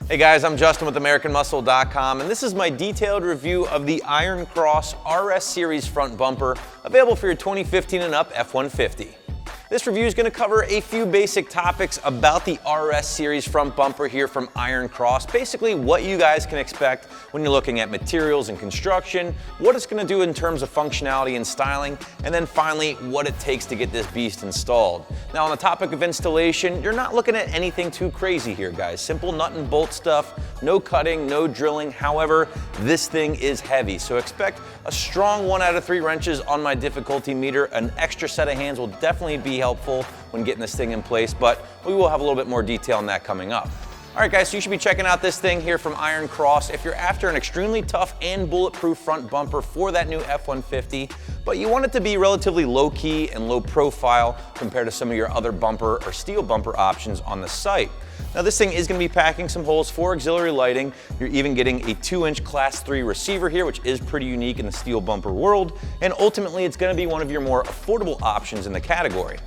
Hey guys, I'm Justin with AmericanMuscle.com, and this is my detailed review of the Iron Cross RS Series front bumper, available for your 2015 and up F-150. This review is going to cover a few basic topics about the RS Series front bumper here from Iron Cross. Basically, what you guys can expect when you're looking at materials and construction, what it's going to do in terms of functionality and styling, and then finally, what it takes to get this beast installed. Now, on the topic of installation, you're not looking at anything too crazy here, guys. Simple nut and bolt stuff, no cutting, no drilling. However, this thing is heavy, so expect a strong 1 out of 3 wrenches on my difficulty meter. An extra set of hands will definitely be helpful when getting this thing in place, but we will have a little bit more detail on that coming up. All right, guys, so you should be checking out this thing here from Iron Cross if you're after an extremely tough and bulletproof front bumper for that new F-150, but you want it to be relatively low-key and low-profile compared to some of your other bumper or steel bumper options on the site. Now, this thing is going to be packing some holes for auxiliary lighting. You're even getting a 2-inch Class 3 receiver here, which is pretty unique in the steel bumper world, and ultimately it's going to be one of your more affordable options in the category.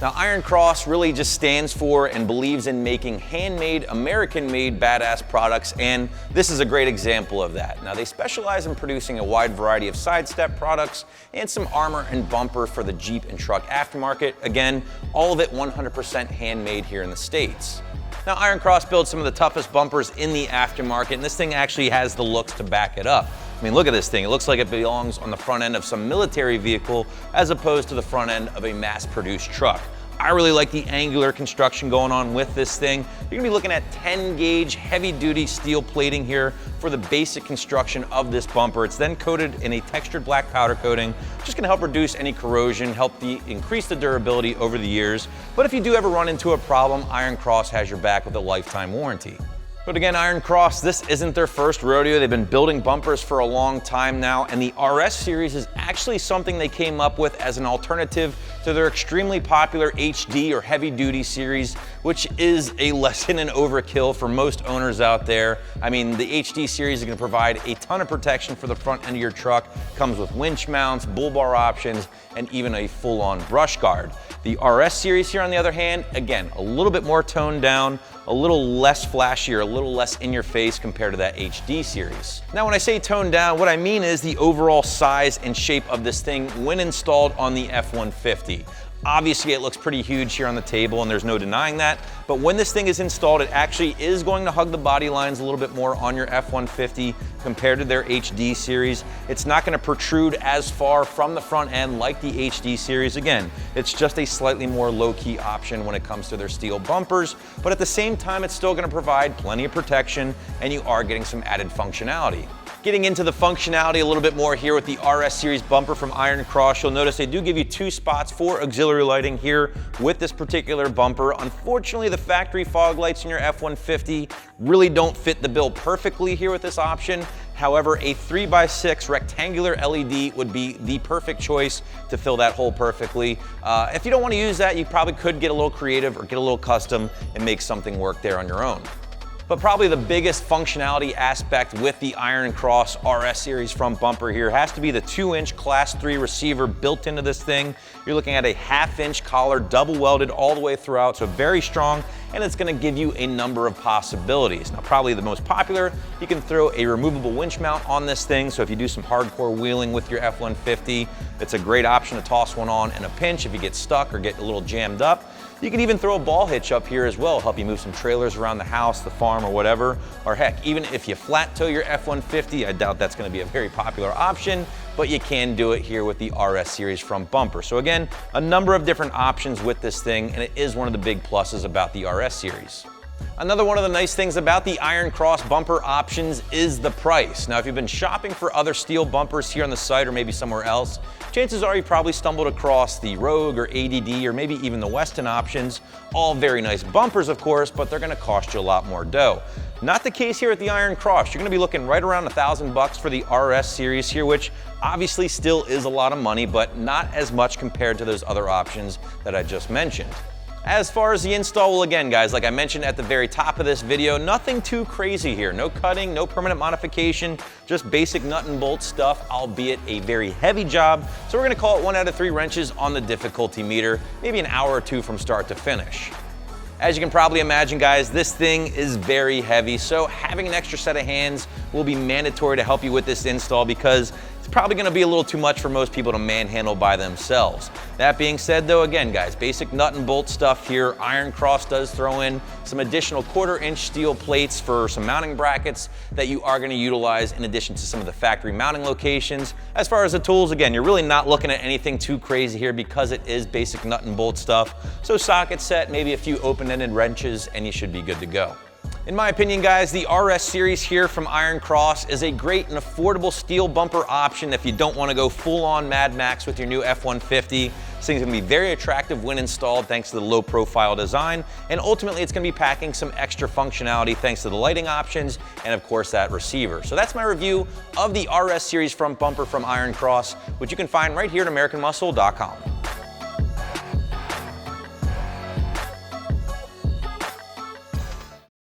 Now, Iron Cross really just stands for and believes in making handmade, American-made badass products, and this is a great example of that. Now, they specialize in producing a wide variety of sidestep products and some armor and bumper for the Jeep and truck aftermarket. Again, all of it 100% handmade here in the States. Now, Iron Cross builds some of the toughest bumpers in the aftermarket, and this thing actually has the looks to back it up. I mean, look at this thing. It looks like it belongs on the front end of some military vehicle as opposed to the front end of a mass-produced truck. I really like the angular construction going on with this thing. You're gonna be looking at 10-gauge heavy-duty steel plating here for the basic construction of this bumper. It's then coated in a textured black powder coating, just gonna help reduce any corrosion, increase the durability over the years. But if you do ever run into a problem, Iron Cross has your back with a lifetime warranty. But again, Iron Cross, this isn't their first rodeo. They've been building bumpers for a long time now, and the RS Series is actually something they came up with as an alternative to their extremely popular HD or heavy duty series, which is a lesson in overkill for most owners out there. I mean, the HD series is gonna provide a ton of protection for the front end of your truck, comes with winch mounts, bull bar options, and even a full-on brush guard. The RS Series here, on the other hand, again, a little bit more toned down, a little less flashy, or a little less in your face compared to that HD series. Now, when I say toned down, what I mean is the overall size and shape of this thing when installed on the F-150. Obviously, it looks pretty huge here on the table, and there's no denying that, but when this thing is installed, it actually is going to hug the body lines a little bit more on your F-150 compared to their HD series. It's not going to protrude as far from the front end like the HD series. Again, it's just a slightly more low-key option when it comes to their steel bumpers, but at the same time, it's still going to provide plenty of protection, and you are getting some added functionality. Getting into the functionality a little bit more here with the RS Series bumper from Iron Cross, you'll notice they do give you 2 spots for auxiliary lighting here with this particular bumper. Unfortunately, the factory fog lights in your F-150 really don't fit the bill perfectly here with this option. However, a 3x6 rectangular LED would be the perfect choice to fill that hole perfectly. If you don't want to use that, you probably could get a little creative or get a little custom and make something work there on your own. But probably the biggest functionality aspect with the Iron Cross RS Series front bumper here has to be the 2-inch Class 3 receiver built into this thing. You're looking at a 1/2-inch collar, double welded all the way throughout, so very strong, and it's gonna give you a number of possibilities. Now, probably the most popular, you can throw a removable winch mount on this thing, so if you do some hardcore wheeling with your F-150, it's a great option to toss one on in a pinch if you get stuck or get a little jammed up. You can even throw a ball hitch up here as well, help you move some trailers around the house, the farm, or whatever. Or heck, even if you flat tow your F-150, I doubt that's gonna be a very popular option, but you can do it here with the RS Series front bumper. So again, a number of different options with this thing, and it is one of the big pluses about the RS Series. Another one of the nice things about the Iron Cross bumper options is the price. Now, if you've been shopping for other steel bumpers here on the site or maybe somewhere else, chances are you probably stumbled across the Rogue or ADD or maybe even the Weston options. All very nice bumpers, of course, but they're gonna cost you a lot more dough. Not the case here at the Iron Cross. You're gonna be looking right around $1,000 for the RS Series here, which obviously still is a lot of money, but not as much compared to those other options that I just mentioned. As far as the install, well, again, guys, like I mentioned at the very top of this video, nothing too crazy here. No cutting, no permanent modification, just basic nut and bolt stuff, albeit a very heavy job. So we're gonna call it 1 out of 3 wrenches on the difficulty meter, maybe an hour or 2 from start to finish. As you can probably imagine, guys, this thing is very heavy, so having an extra set of hands will be mandatory to help you with this install because it's probably gonna be a little too much for most people to manhandle by themselves. That being said though, again guys, basic nut and bolt stuff here. Iron Cross does throw in some additional 1/4-inch steel plates for some mounting brackets that you are gonna utilize in addition to some of the factory mounting locations. As far as the tools, again, you're really not looking at anything too crazy here because it is basic nut and bolt stuff. So socket set, maybe a few open-ended wrenches, and you should be good to go. In my opinion, guys, the RS series here from Iron Cross is a great and affordable steel bumper option if you don't want to go full-on Mad Max with your new F-150. This thing's gonna be very attractive when installed thanks to the low profile design, and ultimately it's gonna be packing some extra functionality thanks to the lighting options and of course that receiver. So that's my review of the RS series front bumper from Iron Cross, which you can find right here at AmericanMuscle.com.